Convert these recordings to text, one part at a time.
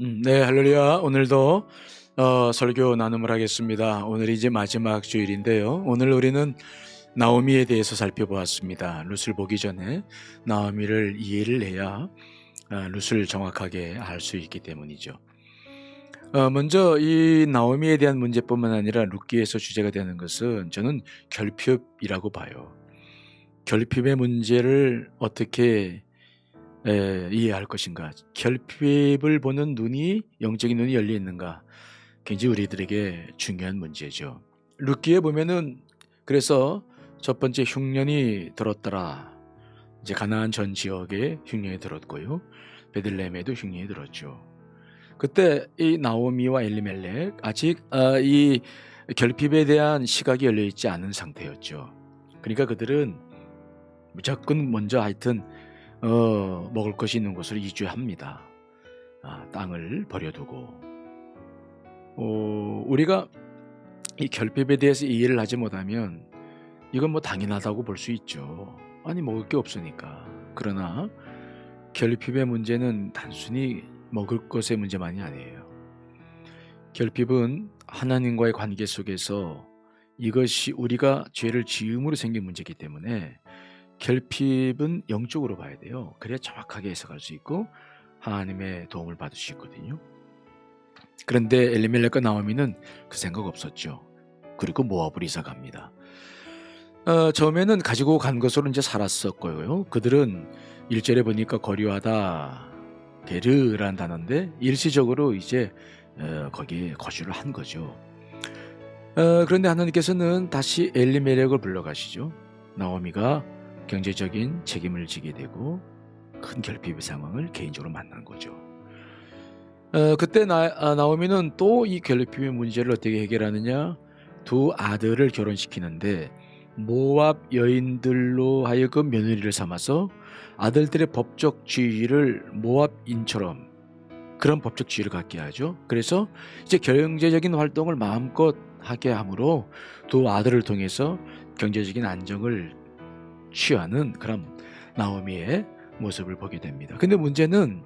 네, 할렐루야. 오늘도 설교 나눔을 하겠습니다. 오늘이 이제 마지막 주일인데요. 오늘 우리는 나오미에 대해서 살펴보았습니다. 룻을 보기 전에 나오미를 이해를 해야 룻을 정확하게 알 수 있기 때문이죠. 먼저 이 나오미에 대한 문제뿐만 아니라 룻기에서 주제가 되는 것은 저는 결핍이라고 봐요. 결핍의 문제를 어떻게 이해할 것인가? 결핍을 보는 눈이 영적인 눈이 열려 있는가? 굉장히 우리들에게 중요한 문제죠. 룻기에 보면은 그래서 첫 번째 흉년이 들었더라. 이제 가나안 전 지역에 흉년이 들었고요. 베들레헴에도 흉년이 들었죠. 그때 이 나오미와 엘리멜렉 아직 이 결핍에 대한 시각이 열려 있지 않은 상태였죠. 그러니까 그들은 무조건 먼저 하여튼 먹을 것이 있는 곳으로 이주합니다. 땅을 버려두고 우리가 이 결핍에 대해서 이해를 하지 못하면 이건 뭐 당연하다고 볼 수 있죠. 아니 먹을 게 없으니까. 그러나 결핍의 문제는 단순히 먹을 것의 문제만이 아니에요. 결핍은 하나님과의 관계 속에서 이것이 우리가 죄를 지음으로 생긴 문제이기 때문에 결핍은 영적으로 봐야 돼요. 그래야 정확하게 해석할 수 있고 하나님의 도움을 받을 수 있거든요. 그런데 엘리멜렉과 나오미는 그 생각 없었죠. 그리고 모압으로 이사 갑니다. 처음에는 가지고 간 것으로 이제 살았었고요. 그들은 1절에 보니까 거류하다 게르라는 단어인데 일시적으로 이제 거기에 거주를 한 거죠. 그런데 하나님께서는 다시 엘리멜렉을 불러가시죠. 나오미가 경제적인 책임을 지게 되고 큰 결핍의 상황을 개인적으로 만난 거죠. 그때 나오미는 또 이 결핍의 문제를 어떻게 해결하느냐? 두 아들을 결혼시키는데 모압 여인들로 하여금 며느리를 삼아서 아들들의 법적 지위를 모압인처럼 그런 법적 지위를 갖게 하죠. 그래서 이제 경제적인 활동을 마음껏 하게 함으로 두 아들을 통해서 경제적인 안정을 취하는 그런 나오미의 모습을 보게 됩니다. 근데 문제는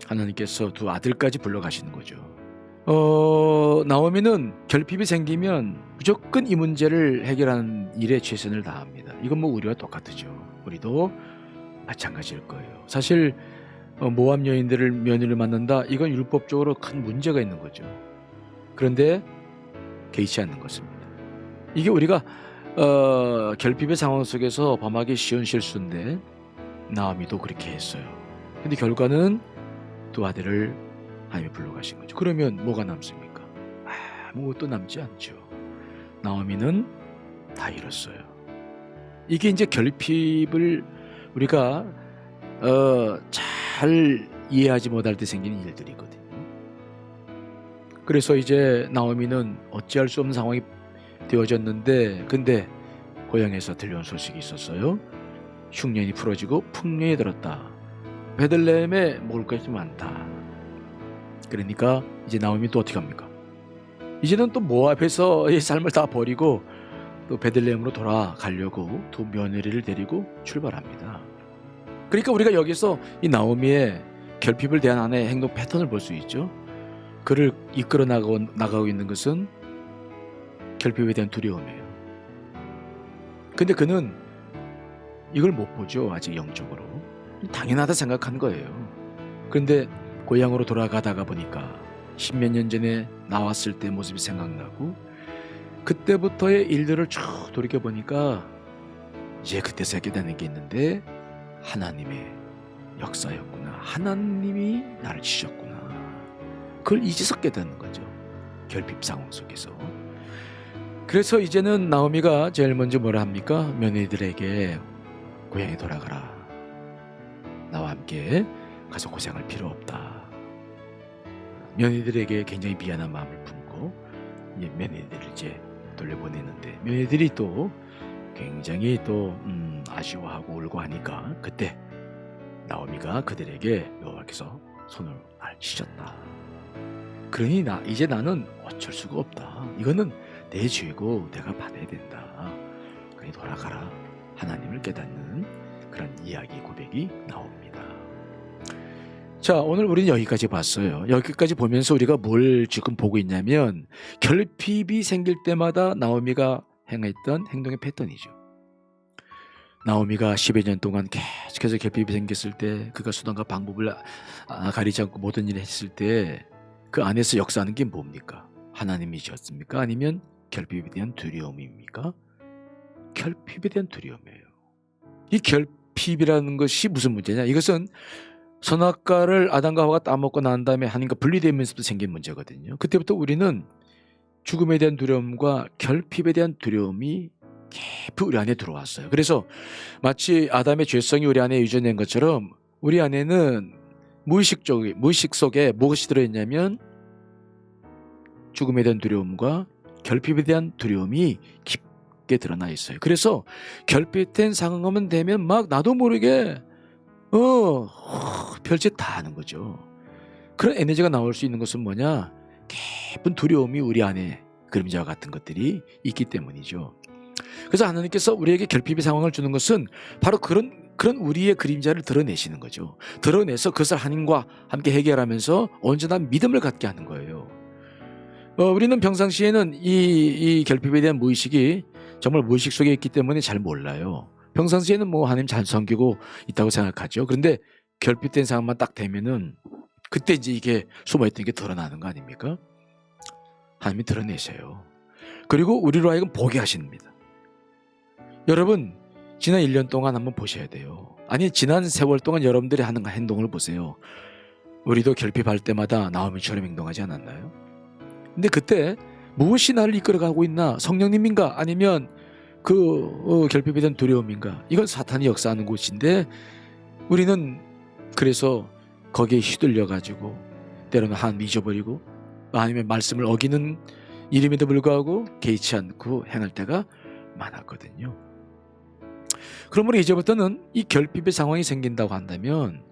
하나님께서 두 아들까지 불러가시는 거죠. 나오미는 결핍이 생기면 무조건 이 문제를 해결하는 일에 최선을 다합니다. 이건 뭐 우리와 똑같죠. 우리도 마찬가지일 거예요. 사실 모압 여인들을 며느리를 만난다. 이건 율법적으로 큰 문제가 있는 거죠. 그런데 개의치 않는 것입니다. 이게 우리가 결핍의 상황 속에서 범하기 쉬운 실수인데 나오미도 그렇게 했어요. 근데 결과는 두 아들을 하나님이 불러가신 거죠. 그러면 뭐가 남습니까? 아무것도 남지 않죠. 나오미는 다 잃었어요. 이게 이제 결핍을 우리가 잘 이해하지 못할 때 생기는 일들이거든요. 그래서 이제 나오미는 어찌할 수 없는 상황이 되어졌는데 근데 고향에서 들려온 소식이 있었어요. 흉년이 풀어지고 풍년이 들었다. 베들레헴에 먹을 것이 많다. 그러니까 이제 나오미 또 어떻게 합니까? 이제는 또 모압에서의 삶을 다 버리고 또 베들레헴으로 돌아가려고 두 며느리를 데리고 출발합니다. 그러니까 우리가 여기서 이 나오미의 결핍을 대한 하나의 행동 패턴을 볼 수 있죠. 그를 이끌어 나가고 있는 것은 결핍에 대한 두려움이에요. 근데 그는 이걸 못 보죠. 아직 영적으로. 당연하다 생각한 거예요. 그런데 고향으로 돌아가다가 보니까 십몇 년 전에 나왔을 때 모습이 생각나고 그때부터의 일들을 쭉 돌이켜보니까 이제 그때서 깨닫는 게 있는데 하나님의 역사였구나. 하나님이 나를 치셨구나. 그걸 이제서 깨닫는 거죠. 결핍 상황 속에서. 그래서 이제는 나오미가 제일 먼저 뭐라 합니까? 며느리들에게 고향에 돌아가라. 나와 함께 가서 고생할 필요 없다. 며느리들에게 굉장히 미안한 마음을 품고 이제 며느리들을 이제 돌려보내는데 며느리들이 또 굉장히 또 아쉬워하고 울고 하니까 그때 나오미가 그들에게 여호와께서 손을 치셨다. 그러니 이제 나는 어쩔 수가 없다. 이거는 내 죄고 내가 받아야 된다. 그러니 돌아가라. 하나님을 깨닫는 그런 이야기 고백이 나옵니다. 자, 오늘 우리는 여기까지 봤어요. 여기까지 보면서 우리가 뭘 지금 보고 있냐면 결핍이 생길 때마다 나오미가 행했던 행동의 패턴이죠. 나오미가 10여 년 동안 계속해서 결핍이 생겼을 때, 그가 수단과 방법을 가리지 않고 모든 일을 했을 때 그 안에서 역사하는 게 뭡니까? 하나님이셨습니까? 아니면 결핍에 대한 두려움입니까? 결핍에 대한 두려움이에요. 이 결핍이라는 것이 무슨 문제냐? 이것은 선악과를 아담과 하와가 따먹고 난 다음에 하나님과 분리되면서도 생긴 문제거든요. 그때부터 우리는 죽음에 대한 두려움과 결핍에 대한 두려움이 깊이 우리 안에 들어왔어요. 그래서 마치 아담의 죄성이 우리 안에 유전된 것처럼 우리 안에는 무의식 속에 무엇이 들어있냐면 죽음에 대한 두려움과 결핍에 대한 두려움이 깊게 드러나 있어요. 그래서 결핍된 상황만 되면 막 나도 모르게 별짓 다 하는 거죠. 그런 에너지가 나올 수 있는 것은 뭐냐? 깊은 두려움이 우리 안에 그림자와 같은 것들이 있기 때문이죠. 그래서 하나님께서 우리에게 결핍의 상황을 주는 것은 바로 그런 우리의 그림자를 드러내시는 거죠. 드러내서 그것을 하나님과 함께 해결하면서 온전한 믿음을 갖게 하는 거예요. 우리는 평상시에는 이 결핍에 대한 무의식이 정말 무의식 속에 있기 때문에 잘 몰라요. 평상시에는 뭐 하나님 잘 섬기고 있다고 생각하죠. 그런데 결핍된 상황만 딱 되면은 그때 이제 이게 숨어있던 게 드러나는 거 아닙니까? 하나님이 드러내세요. 그리고 우리로 하여금 보게 하십니다. 여러분, 지난 1년 동안 한번 보셔야 돼요. 아니, 지난 세월 동안 여러분들이 하는 행동을 보세요. 우리도 결핍할 때마다 나오미처럼 행동하지 않았나요? 근데 그때 무엇이 나를 이끌어가고 있나? 성령님인가? 아니면 결핍에 대한 두려움인가? 이건 사탄이 역사하는 곳인데 우리는 그래서 거기에 휘둘려가지고 때로는 하나님 잊어버리고 아니면 말씀을 어기는 일임에도 불구하고 개의치 않고 행할 때가 많았거든요. 그러므로 이제부터는 이 결핍의 상황이 생긴다고 한다면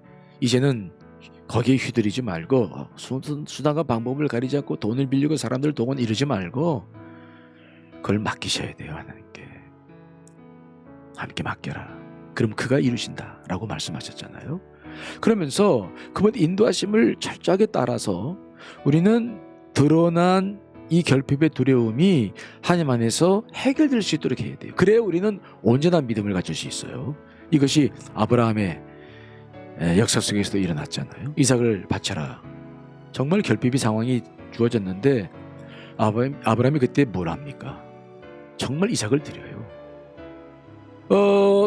이제는 거기에 휘둘리지 말고 수단과 방법을 가리지 않고 돈을 빌리고 사람들 동원 이러지 말고 그걸 맡기셔야 돼요. 하나님께. 하나님께 맡겨라. 그럼 그가 이루신다 라고 말씀하셨잖아요. 그러면서 그분 인도하심을 철저하게 따라서 우리는 드러난 이 결핍의 두려움이 하나님 안에서 해결될 수 있도록 해야 돼요. 그래야 우리는 온전한 믿음을 가질 수 있어요. 이것이 아브라함의 역사 속에서도 일어났잖아요. 이삭을 바쳐라. 정말 결핍의 상황이 주어졌는데 아브라함이 그때 뭘 합니까? 정말 이삭을 드려요.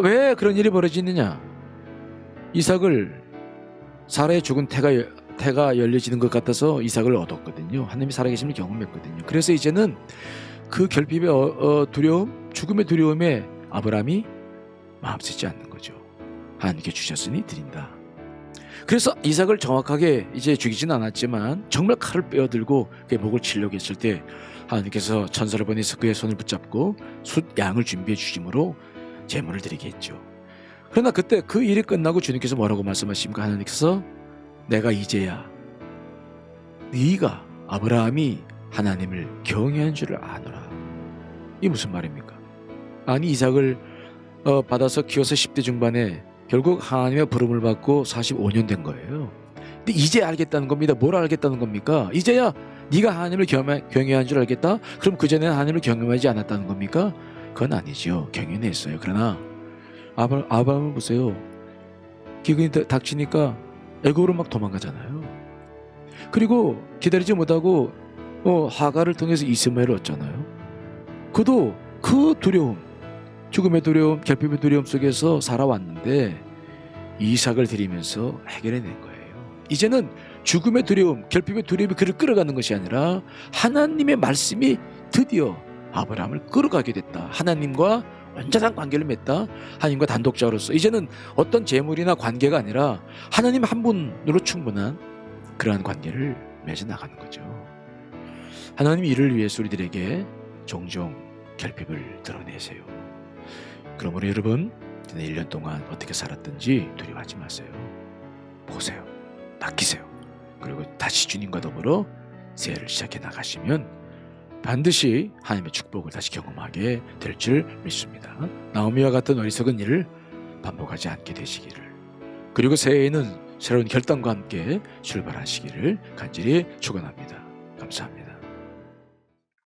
왜 그런 일이 벌어지느냐? 이삭을 사라의 죽은 태가 열려지는 것 같아서 이삭을 얻었거든요. 하나님이 살아계심을 경험했거든요. 그래서 이제는 그 결핍의 두려움, 죽음의 두려움에 아브라함이 마음 쓰지 않는 거죠. 하나님께 주셨으니 드린다. 그래서 이삭을 정확하게 이제 죽이진 않았지만 정말 칼을 빼어들고 그의 목을 치려고 했을 때 하나님께서 천사를 보내서 그의 손을 붙잡고 숫 양을 준비해 주심으로 제물을 드리게 했죠. 그러나 그때 그 일이 끝나고 주님께서 뭐라고 말씀하십니까? 하나님께서 내가 이제야 네가 아브라함이 하나님을 경외한 줄을 아노라. 이게 무슨 말입니까? 아니, 이삭을 받아서 키워서 10대 중반에 결국 하나님의 부름을 받고 45년 된 거예요. 근데 이제 알겠다는 겁니다. 뭘 알겠다는 겁니까? 이제야 네가 하나님을 경외한 줄 알겠다? 그럼 그전에는 하나님을 경외하지 않았다는 겁니까? 그건 아니죠. 경외했어요. 그러나 아브라함을 보세요. 기근이 닥치니까 애굽으로 막 도망가잖아요. 그리고 기다리지 못하고 하가를 통해서 이스마엘을 얻잖아요. 그도 그 두려움, 죽음의 두려움, 결핍의 두려움 속에서 살아왔는데 이삭을 드리면서 해결해낸 거예요. 이제는 죽음의 두려움, 결핍의 두려움이 그를 끌어가는 것이 아니라 하나님의 말씀이 드디어 아브라함을 끌어가게 됐다. 하나님과 온전한 관계를 맺다. 하나님과 단독자로서 이제는 어떤 재물이나 관계가 아니라 하나님 한 분으로 충분한 그러한 관계를 맺어 나가는 거죠. 하나님 이를 위해서 우리들에게 종종 결핍을 드러내세요. 그러므로 여러분, 지난 1년 동안 어떻게 살았든지 두려워하지 마세요. 보세요. 맡기세요. 그리고 다시 주님과 더불어 새해를 시작해 나가시면 반드시 하나님의 축복을 다시 경험하게 될 줄 믿습니다. 나오미와 같은 어리석은 일을 반복하지 않게 되시기를. 그리고 새해에는 새로운 결단과 함께 출발하시기를 간절히 축원합니다. 감사합니다.